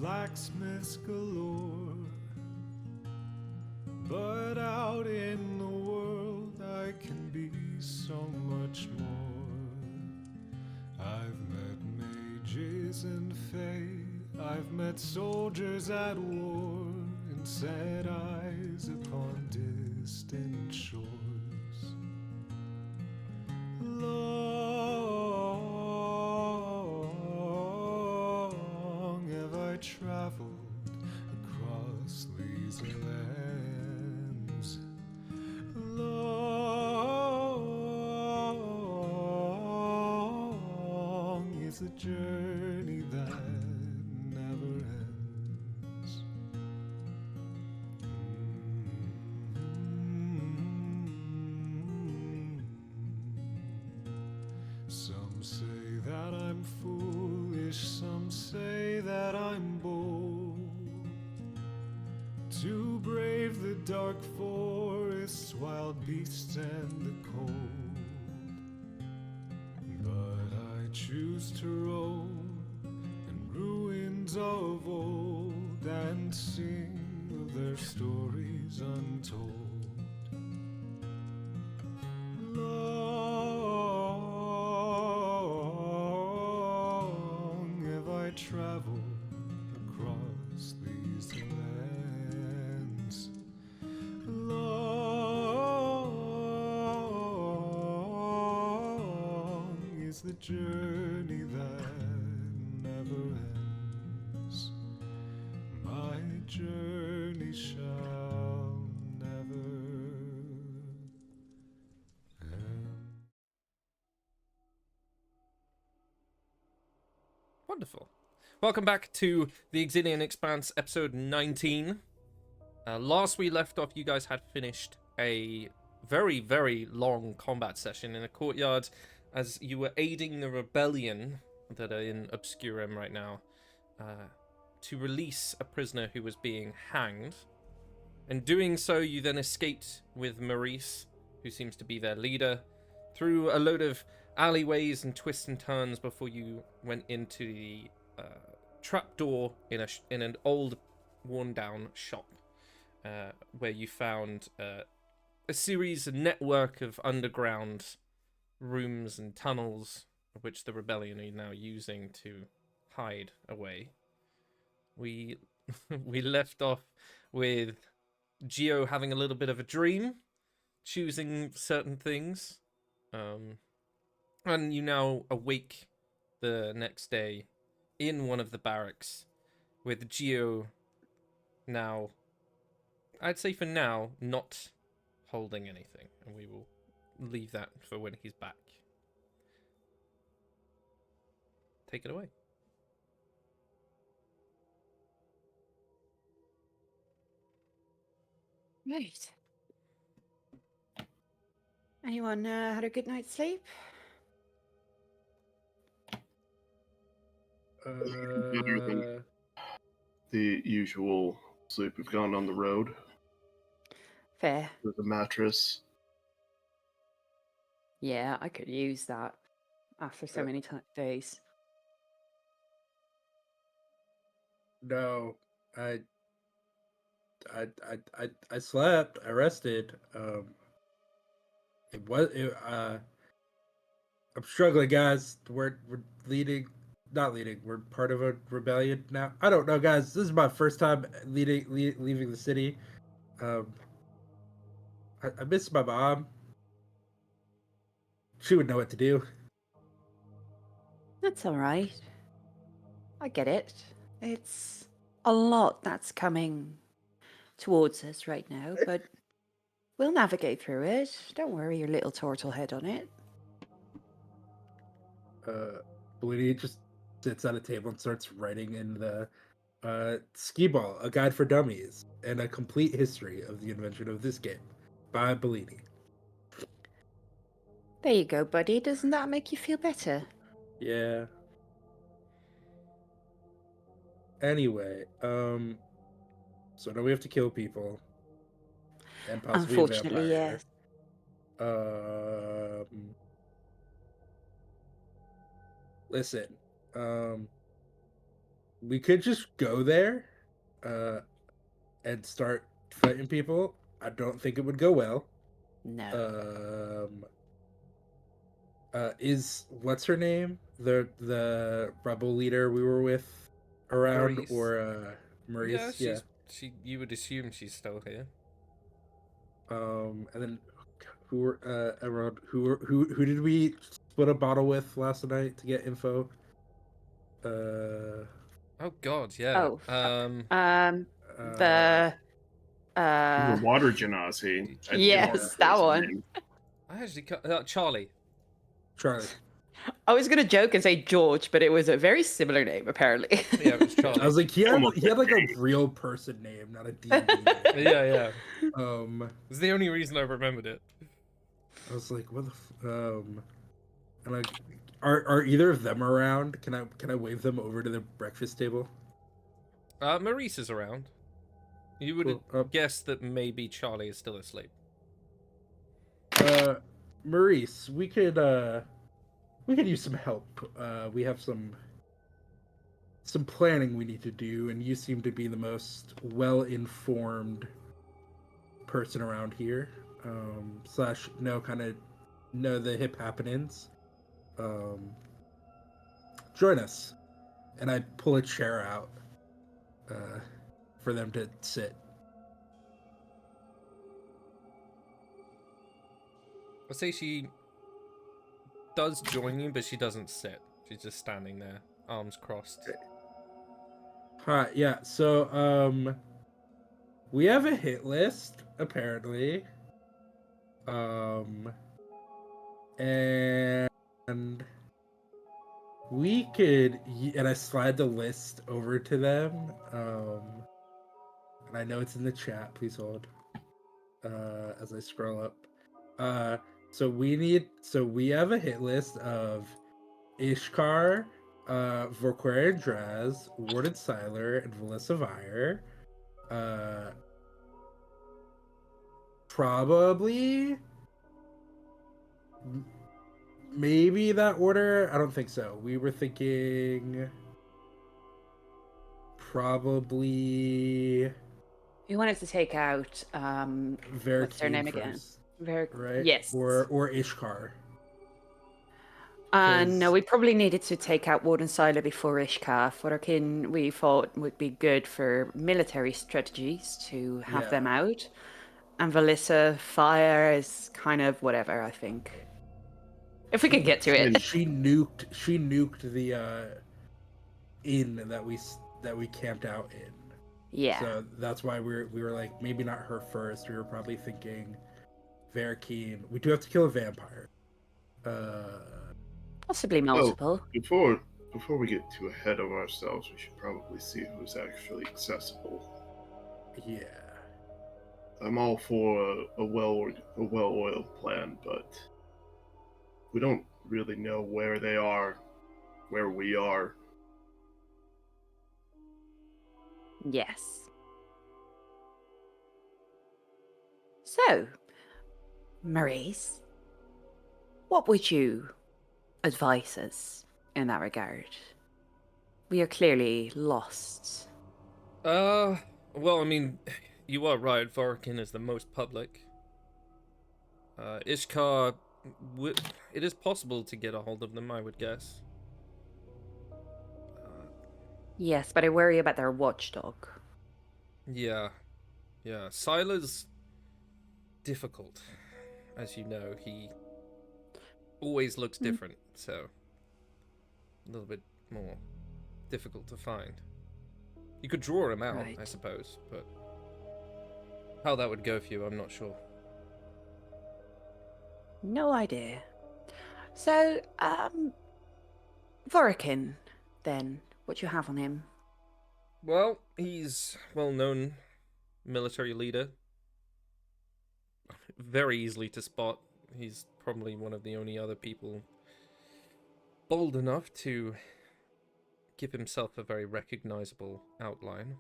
blacksmiths galore. But out in the world I can be so much more. I've met mages and fae, I've met soldiers at war, and set eyes upon distant shores. Long have I traveled across these lands. Long is the journey that never ends. Some say that I'm foolish, some say that I'm bold, to brave the dark forests, wild beasts and the cold. But I choose to roam in ruins of old and sing of their stories untold. Long have I traveled across these lands. Long is the journey that never ends. My journey shall never end. Wonderful. Welcome back to the Exillian Expanse, episode 19. Last we left off, you guys had finished a very, very long combat session in a courtyard as you were aiding the rebellion that are in Obscurum right now to release a prisoner who was being hanged. In doing so, you then escaped with Maurice, who seems to be their leader, through a load of alleyways and twists and turns before you went into the trapdoor in an old, worn-down shop, where you found a series, a network of underground rooms and tunnels, which the rebellion are now using to hide away. We left off with Geo having a little bit of a dream, choosing certain things, and you now awake the next day in one of the barracks with Geo now, I'd say for now, not holding anything, and we will leave that for when he's back. Take it away. Right. Anyone had a good night's sleep? The usual sleep. We've gone on the road Fair. with a mattress. Yeah, I could use that after so many days. No, I slept. I rested. I'm struggling, guys. We're leading, not leading. We're part of a rebellion now. I don't know, guys. This is my first time leaving the city. I miss my mom. She would know what to do. That's all right. I get it. It's a lot that's coming towards us right now, but we'll navigate through it. Don't worry your little turtle head on it. Bellini just sits at a table and starts writing in the Skee Ball, A Guide for Dummies, and a complete history of the invention of this game by Bellini. There you go, buddy. Doesn't that make you feel better? Yeah. Anyway, so now we have to kill people. And possibly Unfortunately, a vampire. yes. Listen, we could just go there, and start fighting people. I don't think it would go well. No. Is what's her name? The rebel leader we were with around, Maurice. or Maurice? Yeah. You would assume she's still here. And then who were around? Who did we split a bottle with last night to get info? Oh God, yeah. Oh, Uh, the The water genasi. I yes, think that was his one. name. I actually Charlie. Charlie. I was gonna joke and say George, but it was a very similar name apparently. Yeah, it was Charlie. I was like, he had Almost like a like real person name, not a D&D name. Yeah. It's the only reason I remembered it. I was like, what the and like, are either of them around? Can I wave them over to the breakfast table? Maurice is around. You would Cool. guess that maybe Charlie is still asleep. Maurice, we could use some help. We have some planning we need to do, and you seem to be the most well-informed person around here. / know the hip happenings. Join us. And I pull a chair out for them to sit. I'd say she does join you, but she doesn't sit. She's just standing there, arms crossed. Hi, yeah, so we have a hit list, apparently. And we could, and I slide the list over to them. And I know it's in the chat. Please hold. As I scroll up. So we have a hit list of Ishkar, Vorquarian Draz, Warden Siler, and Valissa Vire. Probably maybe that order. I don't think so. We were thinking probably We wanted to take out what's their Verkeen name again? first, right? Yes. Or Ishkar. No, we probably needed to take out Warden Siler before Ishkar. Fodorkin we thought would be good for military strategies to have them out. And Valissa Fire is kind of whatever, I think. If we could get to it. She nuked the inn that we camped out in. Yeah. So that's why we were like, maybe not her first. We were probably thinking Verkeen. We do have to kill a vampire. Possibly multiple. Before we get too ahead of ourselves, we should probably see who's actually accessible. Yeah. I'm all for a well-oiled plan, but we don't really know where they are, where we are. Yes. So, Maurice, what would you advise us in that regard? We are clearly lost. Well, I mean, you are right. Vorkin is the most public. Ishkar, it is possible to get a hold of them, I would guess. Yes, but I worry about their watchdog. Yeah. Siler's difficult. As you know, he always looks different, so a little bit more difficult to find. You could draw him out, Right. I suppose, but how that would go for you, I'm not sure. No idea. So, Vorikin, then, what do you have on him? Well, he's well-known military leader. Very easily to spot. He's probably one of the only other people bold enough to give himself a very recognizable outline.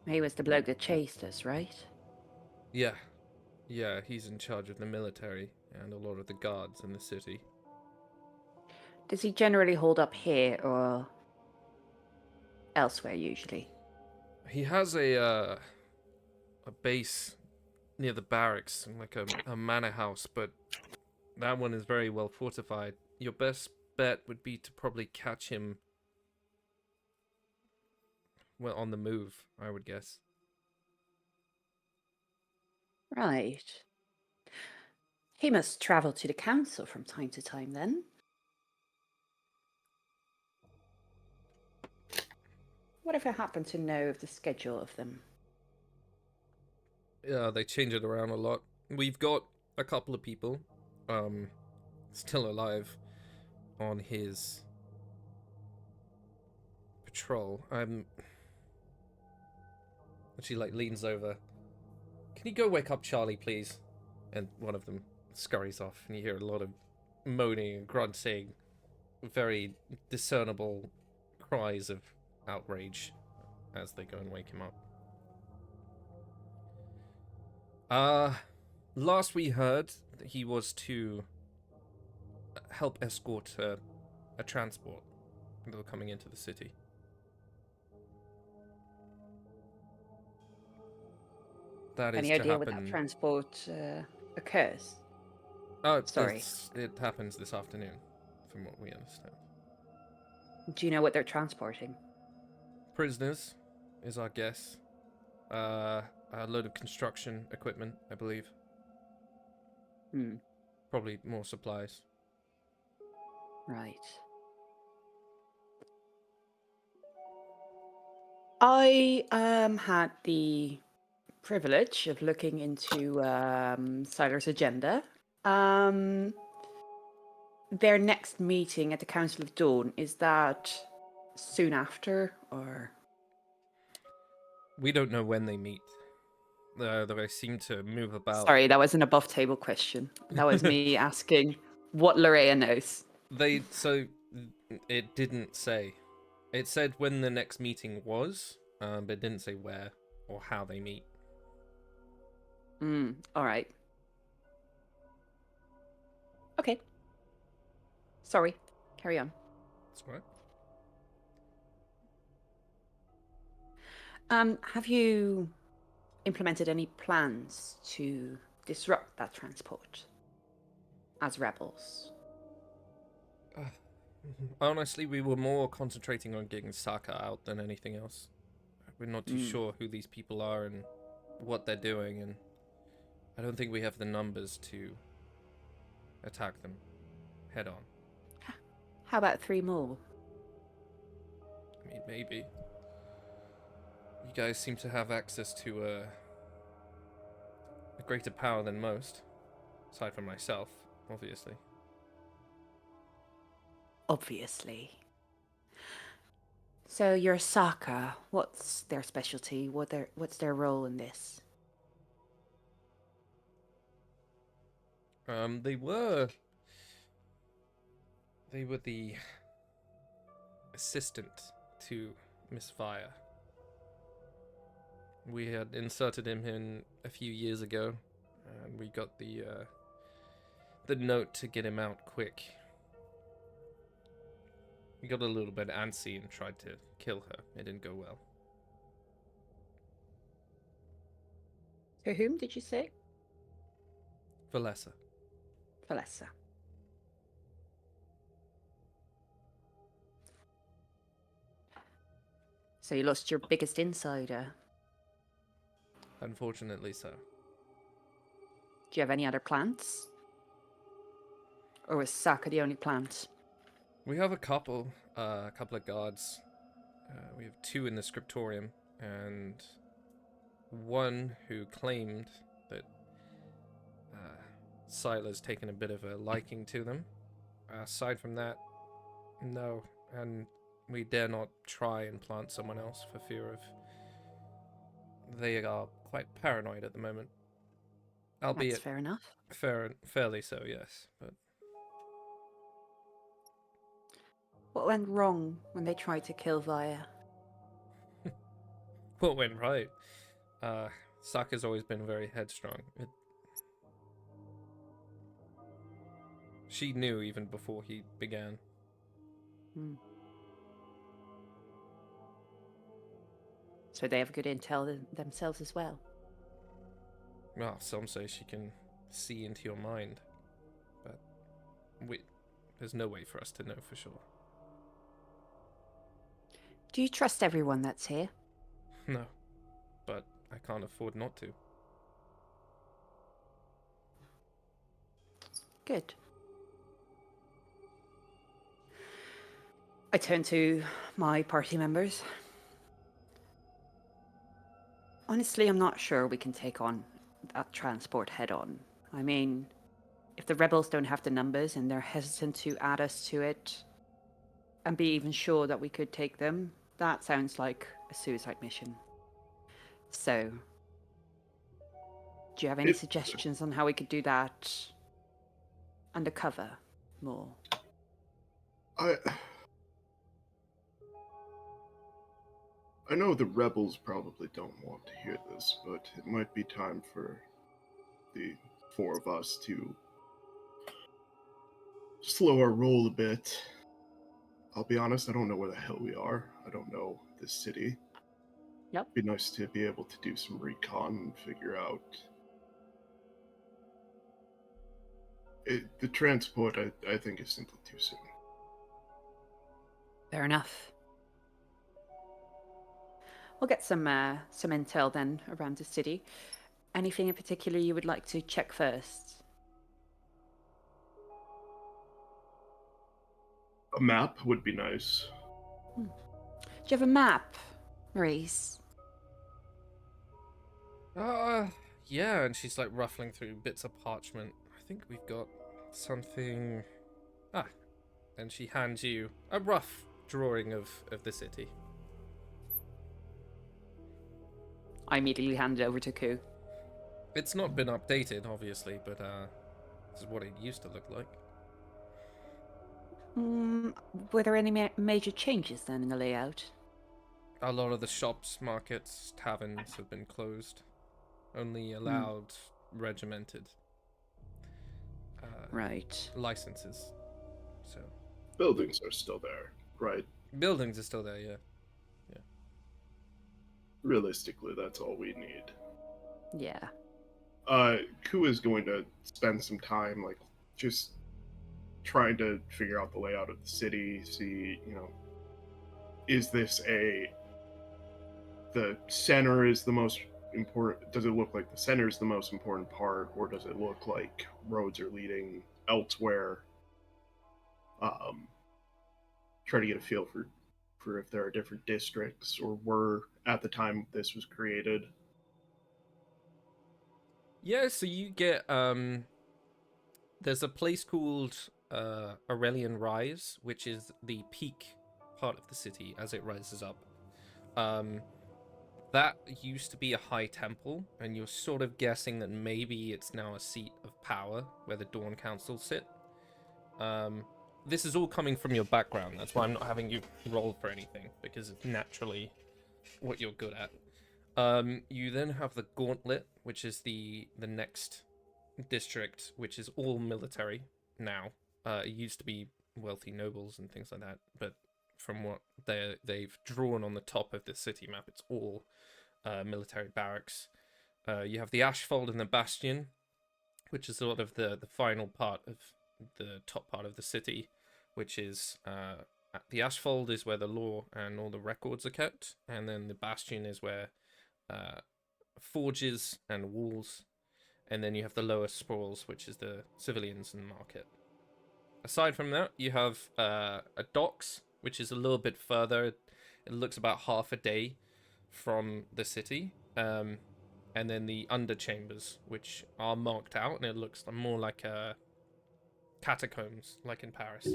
He was the bloke that chased us, right? Yeah, he's in charge of the military and a lot of the guards in the city. Does he generally hold up here, or elsewhere usually? He has a base near the barracks, like a manor house, but that one is very well fortified. Your best bet would be to probably catch him, well, on the move, I would guess. Right. He must travel to the council from time to time then. What if I happen to know of the schedule of them? Yeah, they change it around a lot. We've got a couple of people, still alive on his patrol. She like leans over. Can you go wake up Charlie, please? And one of them scurries off, and you hear a lot of moaning and grunting, very discernible cries of outrage as they go and wake him up. Last we heard, he was to help escort a transport that were coming into the city. That is Any to idea what happen. that transport occurs? Oh, Sorry. it happens this afternoon, from what we understand. Do you know what they're transporting? Prisoners is our guess. A load of construction equipment, I believe. Hmm. Probably more supplies. Right. I had the privilege of looking into Siler's agenda. Their next meeting at the Council of Dawn, is that soon after, or? We don't know when they meet. They seem to move about. Sorry, that was an above table question. That was me asking what Larea knows. It didn't say. It said when the next meeting was, but it didn't say where or how they meet. All right. Okay. Sorry. Carry on. That's all right. Have you implemented any plans to disrupt that transport as rebels? Honestly, we were more concentrating on getting Saka out than anything else. We're not too sure who these people are and what they're doing, and I don't think we have the numbers to attack them head on. How about 3 more? I mean, maybe. You guys seem to have access to a greater power than most, aside from myself, obviously. Obviously. So your Saka, what's their specialty? What's their role in this? They were the assistant to Miss Fire. We had inserted him in a few years ago, and we got the note to get him out quick. We got a little bit antsy and tried to kill her. It didn't go well. To whom did you say? Valessa. Valessa. So you lost your biggest insider. Unfortunately so. Do you have any other plants? Or was Saka the only plant? We have a couple of guards. We have 2 in the scriptorium, and one who claimed that Sila's taken a bit of a liking to them. Aside from that, no, and we dare not try and plant someone else for fear of... They are quite paranoid at the moment. Albeit That's fair enough. fairly so, yes. But What went wrong when they tried to kill Vaya? what went right? Saka's always been very headstrong. She knew even before he began. so they have good intel themselves as well. Well, some say she can see into your mind, but there's no way for us to know for sure. Do you trust everyone that's here? No, but I can't afford not to. Good. I turn to my party members. Honestly, I'm not sure we can take on that transport head on. I mean, if the rebels don't have the numbers and they're hesitant to add us to it and be even sure that we could take them, that sounds like a suicide mission. So, do you have any suggestions on how we could do that undercover more? I know the rebels probably don't want to hear this, but it might be time for the four of us to slow our roll a bit. I'll be honest, I don't know where the hell we are. I don't know this city. Yep. It'd be nice to be able to do some recon and figure out. The transport, I think, is simply too soon. Fair enough. We'll get some intel then around the city. Anything in particular you would like to check first? A map would be nice. Do you have a map, Maurice? Yeah, and she's like ruffling through bits of parchment. I think we've got something. And she hands you a rough drawing of the city. I immediately hand it over to Ku. It's not been updated, obviously, but this is what it used to look like. Were there any major changes then in the layout? A lot of the shops, markets, taverns have been closed. Only allowed regimented Right. licenses. So Buildings are still there, right? buildings are still there, yeah. Realistically, that's all we need. Yeah. Ku is going to spend some time, like, just trying to figure out the layout of the city, see, is this the center is the most important, does it look like the center is the most important part, or does it look like roads are leading elsewhere? Try to get a feel for if there are different districts, or were at the time this was created. Yeah, so you get there's a place called Aurelian Rise, which is the peak part of the city as it rises up. That used to be a high temple, and you're sort of guessing that maybe it's now a seat of power where the Dawn Council sit. This is all coming from your background. That's why I'm not having you roll for anything, because it's naturally what you're good at. You then have the Gauntlet, which is the next district, which is all military now. It used to be wealthy nobles and things like that, but from what they've drawn on the top of the city map, it's all military barracks. You have the Ashfold and the Bastion, which is sort of the final part of the top part of the city, which is the Ashfold is where the law and all the records are kept, and then the Bastion is where forges and walls, and then you have the lower sprawls, which is the civilians and market. Aside from that, you have a docks, which is a little bit further. It looks about half a day from the city, and then the underchambers, which are marked out, and it looks more like catacombs, like in Paris.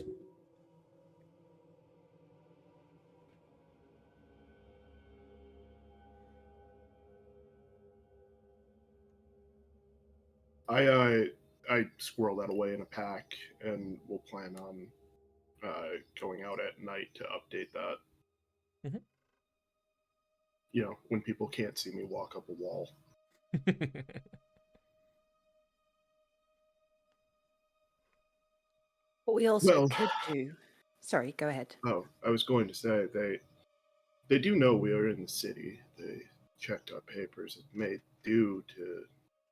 I squirrel that away in a pack, and we'll plan on going out at night to update that. Mm-hmm. When people can't see me walk up a wall. What we also could do. Sorry, go ahead. Oh, I was going to say They do know we are in the city. They checked our papers. It may do to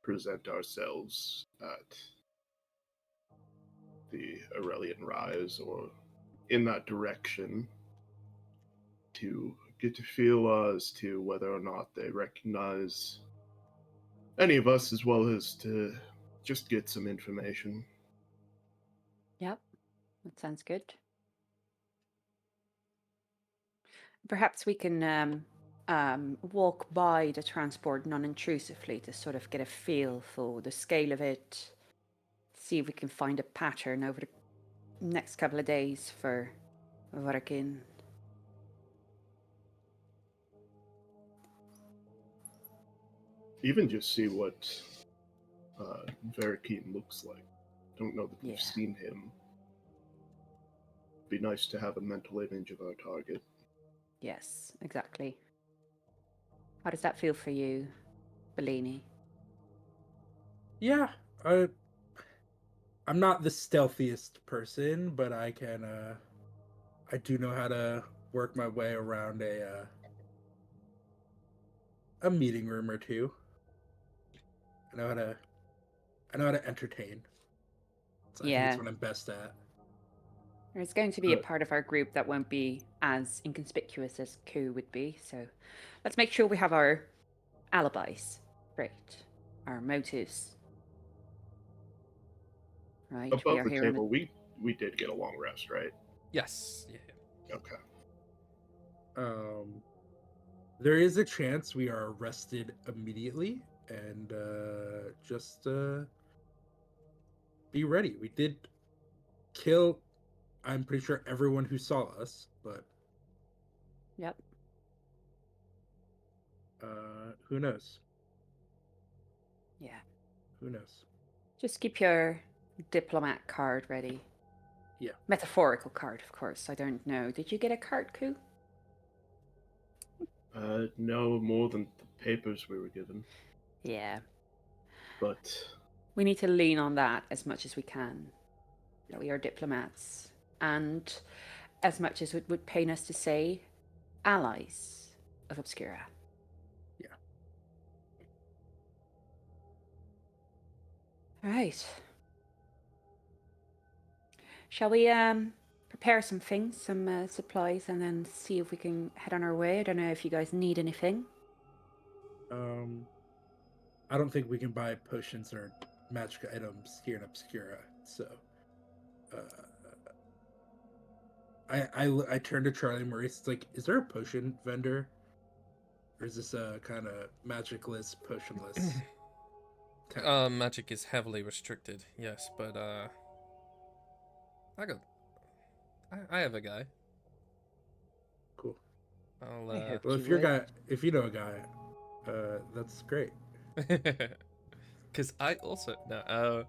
present ourselves at the Aurelian Rise or in that direction to get a feel as to whether or not they recognize any of us, as well as to just get some information. Yep, that sounds good. Perhaps we can walk by the transport non-intrusively to sort of get a feel for the scale of it, see if we can find a pattern over the next couple of days for Varkin. Even just see what Verikeen looks like. Don't know that we've Yeah. seen him. Be nice to have a mental image of our target. Yes, exactly. How does that feel for you, Bellini? Yeah, I'm not the stealthiest person, but I can. I do know how to work my way around a meeting room or two. I know how to. I know how to entertain. So I think it's Yeah. what I'm best at. There's going to be a part of our group that won't be as inconspicuous as Ku would be, so let's make sure we have our alibis straight, our motives. Right, we Above are the here on table, we did get a long rest, right? Yes. Yeah. Okay. There is a chance we are arrested immediately, and just be ready. We did kill, I'm pretty sure, everyone who saw us, but Yep. who knows? Yeah. Who knows? Just keep your diplomat card ready. Yeah. Metaphorical card, of course. I don't know. Did you get a card, Ku? No more than the papers we were given, Yeah. but We need to lean on that as much as we can. That we are diplomats. And as much as it would pain us to say, allies of Obscura. Yeah. All right. Shall we prepare some things, some supplies, and then see if we can head on our way? I don't know if you guys need anything. I don't think we can buy potions or magic items here in Obscura, so I turned to Charlie Maurice. It's like, is there a potion vendor, or is this a kind of magicless, potionless? Magic is heavily restricted. Yes, but I have a guy. Cool. I'll I hope Well, you if would. if you know a guy, that's great. because I also no.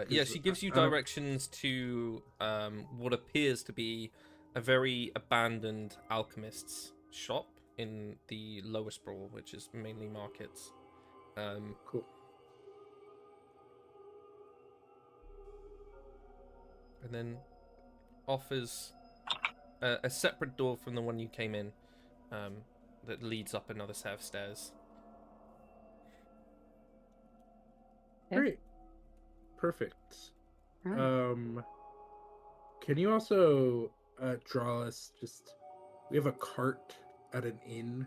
Yeah, she gives you I don't- directions to what appears to be a very abandoned alchemist's shop in the lower sprawl, which is mainly markets. Cool. And then offers a separate door from the one you came in, that leads up another set of stairs. Yeah. Great. Perfect. Right. Can you also draw us just? We have a cart at an inn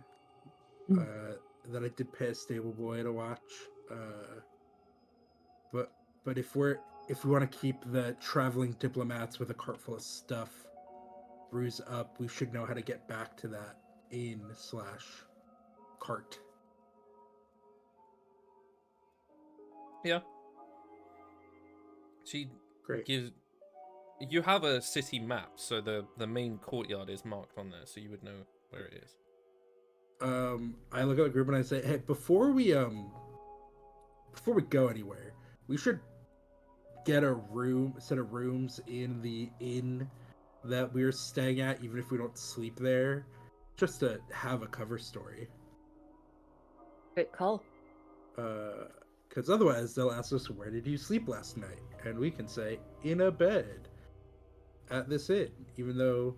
that I did pay a stable boy to watch. But if we want to keep the traveling diplomats with a cart full of stuff ruse up, we should know how to get back to that inn / cart. Yeah. She Great. gives. You have a city map, so the main courtyard is marked on there, so you would know where it is. I look at the group and I say, hey, before we go anywhere, we should get a set of rooms in the inn that we're staying at, even if we don't sleep there, just to have a cover story. Good call. Because otherwise they'll ask us, where did you sleep last night? And we can say, in a bed at this inn, even though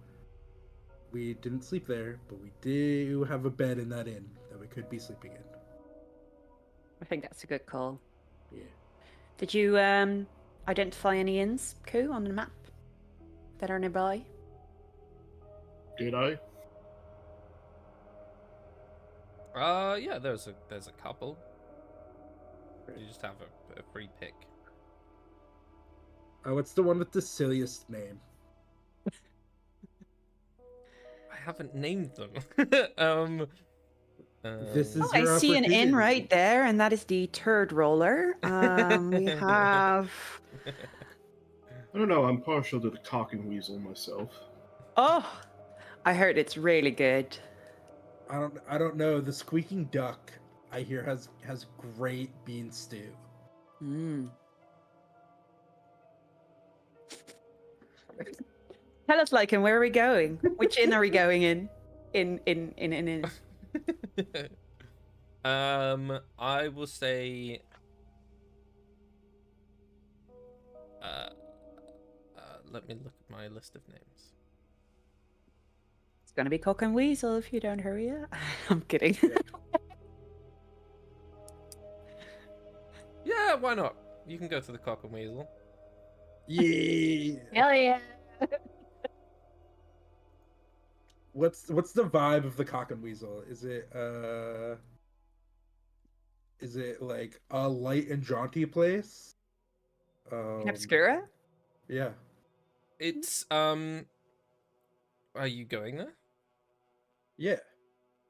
we didn't sleep there, but we do have a bed in that inn that we could be sleeping in. I think that's a good call. Yeah. Did you identify any inns, Koo, on the map that are nearby? Did I? Yeah, there's a couple. You just have a free pick. What's the one with the silliest name? I haven't named them. This is I your see an inn opportunity. right there, and that is the Turd Roller. We have... I don't know. I'm partial to the Cock and Weasel myself. Oh, I heard it's really good. I don't know. The Squeaking Duck, I hear, has great bean stew. Mm. Tell us, like, and where are we going? Which inn are we going in? In. I will say. Let me look at my list of names. It's gonna be Cock and Weasel if you don't hurry up. I'm kidding. Yeah, why not? You can go to the Cock and Weasel. Yeah. Hell yeah! What's the vibe of the Cock and Weasel? Is it like a light and jaunty place? In Obscura? Yeah. It's Are you going there? Yeah.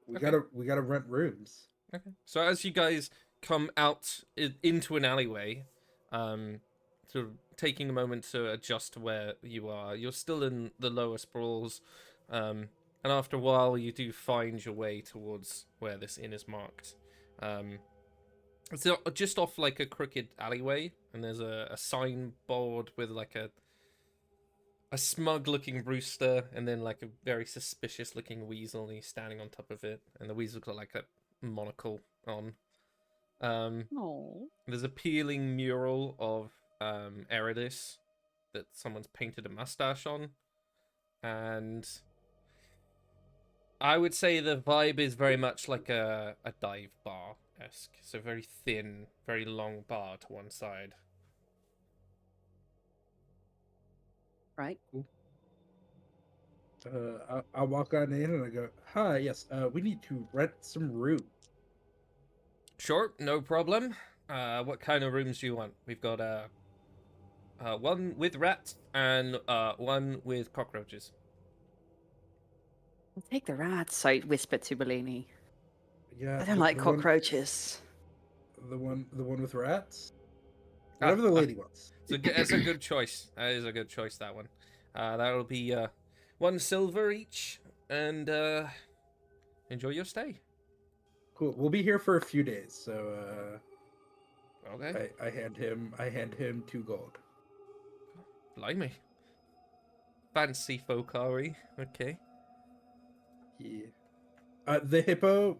We Okay. gotta rent rooms. Okay. So as you guys come out into an alleyway, sort of taking a moment to adjust to where you are, you're still in the lower sprawls, and after a while you do find your way towards where this inn is marked. It's just off like a crooked alleyway, and there's a signboard with like a smug looking rooster, and then like a very suspicious looking weasel, and he's standing on top of it, and the weasel's got like a monocle on. Oh. There's a peeling mural of Eridus that someone's painted a mustache on, and I would say the vibe is very much like a dive bar-esque. So very thin, very long bar to one side. Right. I walk on in and I go, "Hi, yes. We need to rent some room." Sure, no problem. What kind of rooms do you want? We've got one with rats and one with cockroaches. I'll take the rats, I whispered to Bellini. Yeah. I don't like the cockroaches. The one with rats. Ah, Whatever the lady wants. So that's a good choice. That is a good choice, that one. That'll be 1 silver each, and enjoy your stay. Cool. We'll be here for a few days, so Okay. I hand him 2 gold. Blimey. Fancy folkari. Okay. Yeah. The hippo,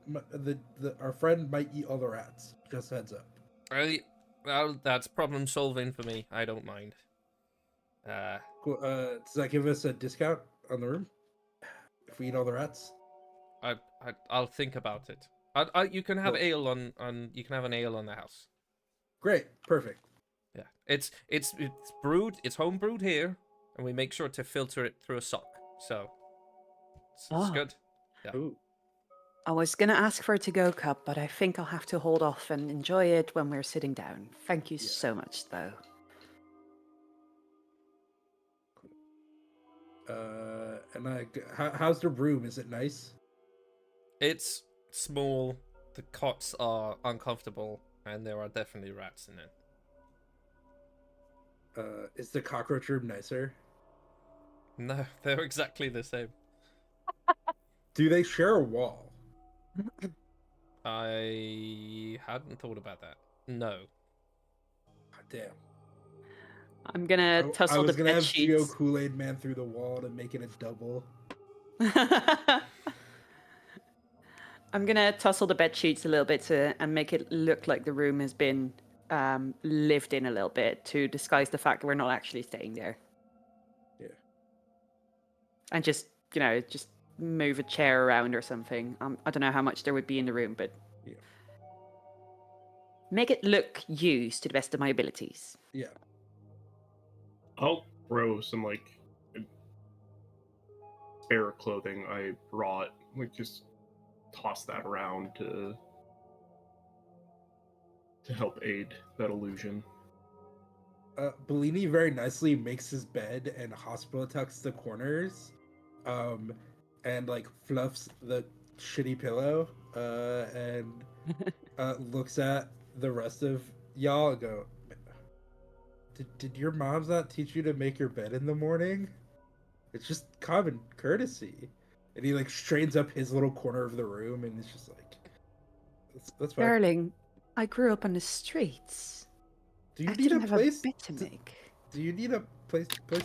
our friend might eat all the rats. Just heads up. Well, that's problem solving for me. I don't mind. Cool. Does that give us a discount on the room if we eat all the rats? I'll think about it. You can have Cool. ale on. You can have an ale on the house. Great. Perfect. Yeah, it's brewed. It's home brewed here, and we make sure to filter it through a sock. So it's Oh. good. Yeah. Ooh. I was going to ask for a to-go cup, but I think I'll have to hold off and enjoy it when we're sitting down. Thank you Yeah. so much, though. And how's the room? Is it nice? It's small. The cots are uncomfortable, and there are definitely rats in it. Is the cockroach room nicer? No, they're exactly the same. Do they share a wall? I hadn't thought about that. No. Damn. I'm going to I tussle the was gonna bed have Geo sheets. Kool-Aid Man through the wall to make it a double. I'm going to tussle the bed sheets a little bit and make it look like the room has been lived in a little bit to disguise the fact that we're not actually staying there. Yeah. And just move a chair around or something. I don't know how much there would be in the room, but Yeah. make it look used to the best of my abilities. Yeah. I'll throw some like spare clothing I brought, like just toss that around to help aid that illusion. Bellini very nicely makes his bed and hospital tucks the corners, and like fluffs the shitty pillow, and looks at the rest of y'all and go, did your moms not teach you to make your bed in the morning? It's just common courtesy. And he like straightens up his little corner of the room, and it's just like, that's fine. Darling, I grew up on the streets. Do you I need a didn't have place? a bed to make. Do you need a place to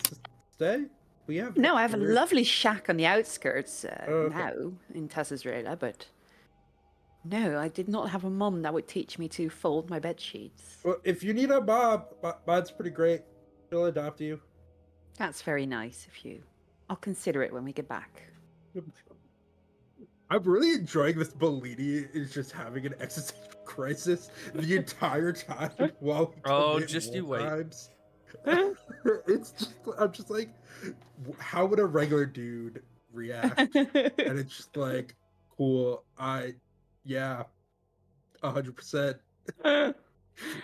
stay? We have. No, I have a we're- lovely shack on the outskirts okay. now in Tassasrela, but no, I did not have a mum that would teach me to fold my bed sheets. Well, if you need a Bob's pretty great. He'll adopt you. That's very nice of you. I'll consider it when we get back. I'm really enjoying this. Bellini is just having an existential crisis the entire time while we Oh, commit just you war wait. crimes. It's just, I'm just like, how would a regular dude react? And it's just like, cool. Yeah, 100%.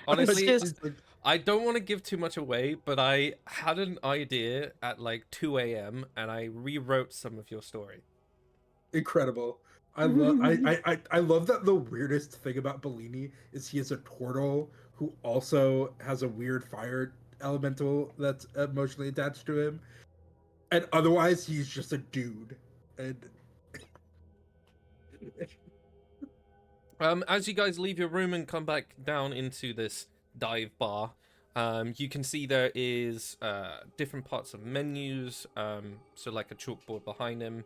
Honestly, just- like, I don't want to give too much away, but I had an idea at like 2 a.m. and I rewrote some of your story. incredible. I love I love that the weirdest thing about Bellini is he is a turtle who also has a weird fire elemental that's emotionally attached to him. And otherwise he's just a dude. And As you guys leave your room and come back down into this dive bar, you can see there is different parts of menus, so like a chalkboard behind him.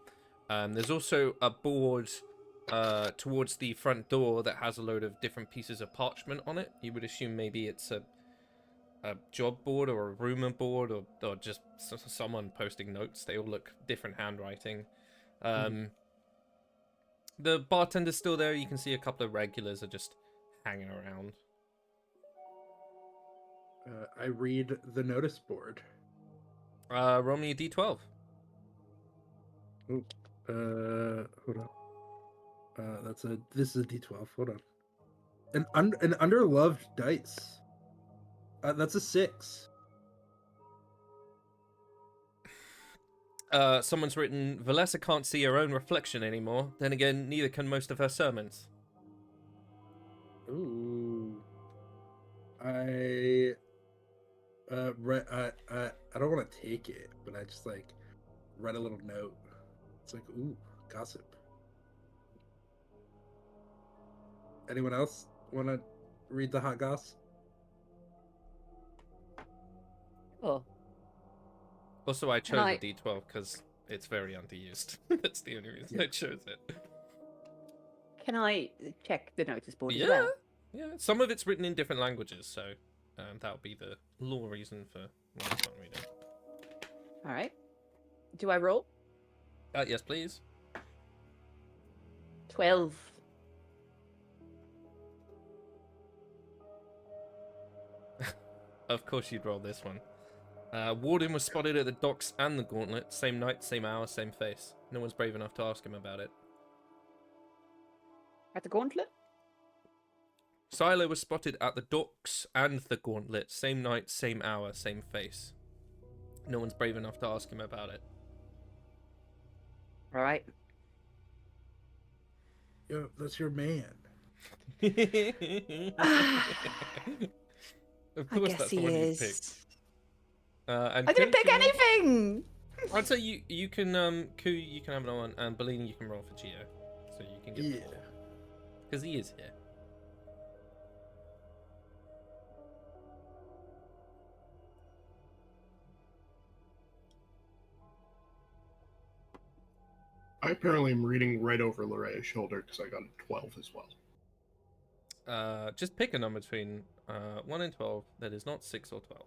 There's also a board towards the front door that has a load of different pieces of parchment on it. You would assume maybe it's a job board or a rumor board or just someone posting notes. They all look different handwriting. The bartender's still there. You can see a couple of regulars are just hanging around. I read the notice board. Roll me a d12. Hold on. This is a D12. Hold on. An underloved dice. That's a 6. Someone's written, Valessa can't see her own reflection anymore. Then again, neither can most of her sermons. Ooh. I don't want to take it, but I just like read a little note. It's like, ooh, gossip. Anyone else want to read the hot goss? Oh, Also, I chose I- a d12 because it's very underused. That's the only reason I chose it. can I check the notice board as Yeah, well? yeah. Some of it's written in different languages, so that would be the law reason for why I can't read it. All right. Do I roll? Yes, please. 12. Of course you'd roll this one. Warden was spotted at the docks and the Gauntlet. Same night, same hour, same face. No one's brave enough to ask him about it. At the gauntlet? Silo was spotted at the docks and the Gauntlet. Same night, same hour, same face. No one's brave enough to ask him about it. All right. Yo, that's your man. Of I course guess that's the he one you is. picked. And I didn't Koo, pick do you want- anything! I'd say you can Koo, you can have another one, and Bellini you can roll for Geo, so you can get Yeah. because he is here. I apparently am reading right over Lorea's shoulder because I got a 12 as well. Just pick a number between 1 and 12 that is not 6 or 12.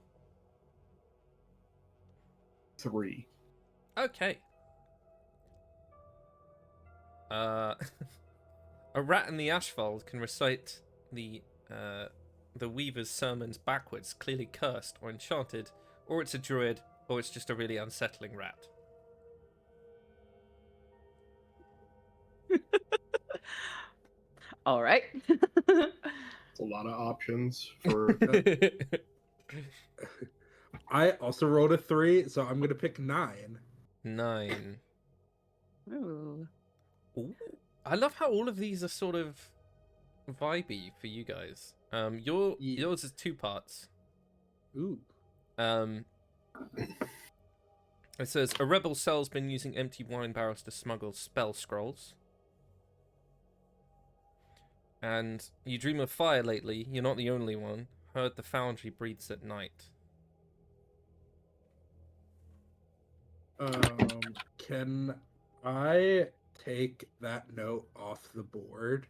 3. Okay. A rat in the asphalt can recite the weaver's sermons backwards, clearly cursed or enchanted, or it's a druid, or it's just a really unsettling rat. All right. It's a lot of options for. I also rolled a 3, so I'm gonna pick 9. 9. Ooh. Ooh. I love how all of these are sort of vibey for you guys. Yours is 2 parts. Ooh. It says a rebel cell's been using empty wine barrels to smuggle spell scrolls. And you dream of fire lately. You're not the only one. Heard the foundry breathes at night. Can I take that note off the board?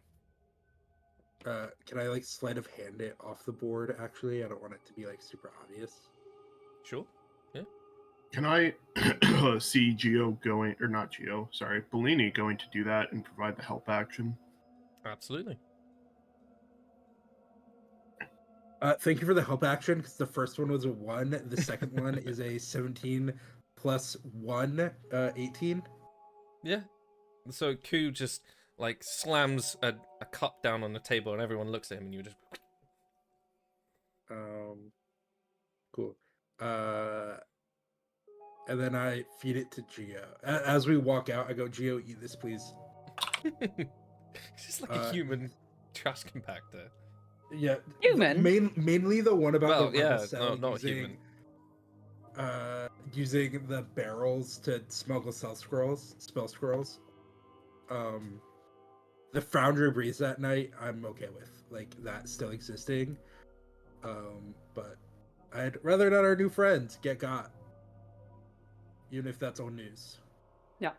Can I like sleight of hand it off the board? Actually, I don't want it to be like super obvious. Sure. Yeah. Can I see Geo going, or not Geo, sorry, Bellini going to do that and provide the help action? Absolutely. Thank you for the help action, because the first one was a 1. The second one is a 17 plus 1, 18. Yeah. So Ku just like slams a cup down on the table, and everyone looks at him, and you just. Cool. And then I feed it to Geo. As we walk out, I go, Geo, eat this, please. It's just like a human trash compactor. Yeah. Human? Mainly the one about Well, the yeah, rebel cell not using, human. Using the barrels to smuggle spell scrolls. The foundry breeze that night, I'm okay with, like, that still existing. But I'd rather not our new friends get got. Even if that's old news. Yeah.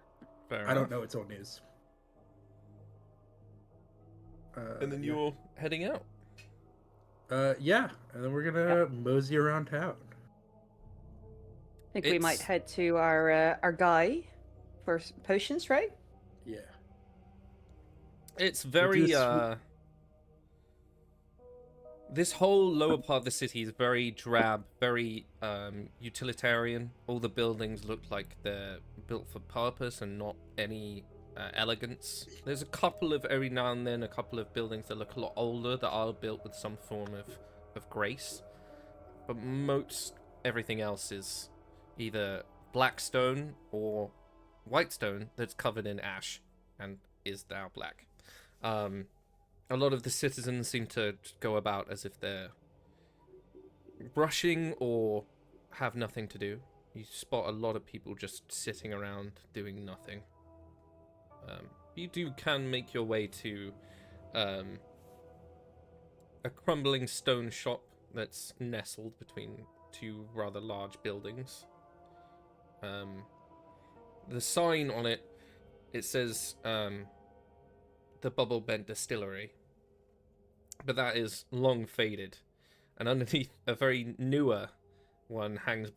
Fair I don't enough. know it's old news. And then you're heading out. Yeah, and then we're gonna mosey around town. I think we might head to our guy for potions, right? Yeah. It's very this whole lower part of the city is very drab, very utilitarian. All the buildings look like they're built for purpose and not any elegance. There's a couple of, every now and then, a couple of buildings that look a lot older that are built with some form of grace. But most everything else is either black stone or white stone that's covered in ash and is now black. A lot of the citizens seem to go about as if they're rushing or have nothing to do. You spot a lot of people just sitting around doing nothing. You can make your way to a crumbling stone shop that's nestled between 2 rather large buildings. The sign on it says the Bubble Bent Distillery, but that is long faded, and underneath a very newer one hangs